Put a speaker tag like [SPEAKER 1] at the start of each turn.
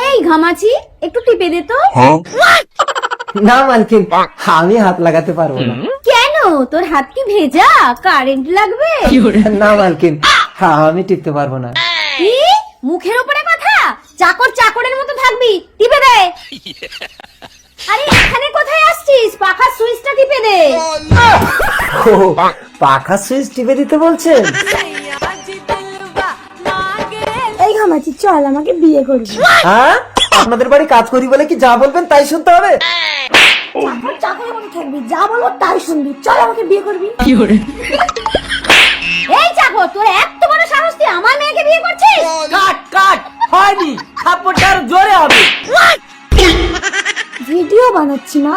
[SPEAKER 1] এই ঘামাচি একটু টিপে দে তো।
[SPEAKER 2] না মালকিন, আমি হাত লাগাতে পারবো না।
[SPEAKER 1] কেন, তোর হাত কি ভেজা? কারেন্ট লাগবে?
[SPEAKER 2] না মালকিন, আমি টিপতে পারবো না।
[SPEAKER 1] কি মুখের উপরে কথা? চাকর চাকরের মতো থাকবি, টিপে দে। আরে এখানে কোথায় আসছিস? পাখার সুইচটা টিপে দে।
[SPEAKER 2] ও, পাখা সুইচ টিপে দিতে বলছেন?
[SPEAKER 1] এই ঘামাচি চল, আমাকে বিয়ে করবি।
[SPEAKER 2] হ্যাঁ, আপনাদের বাড়ি কাজ করি বলে কি যা বলবেন তাই শুনতে হবে?
[SPEAKER 1] চাকর চাকরের মতো থাকবি, যা বলবো তাই শুনবি। চল, আমাকে বিয়ে করবি। এই চাকর, তোর এত বড় সাহস, তুই আমার মেয়েকে বিয়ে করছিস?
[SPEAKER 2] কাট কাট, হয়নি, থাপ্পড়টা আরো জোরে হবে।
[SPEAKER 1] ভিডিও বানাচ্ছি না।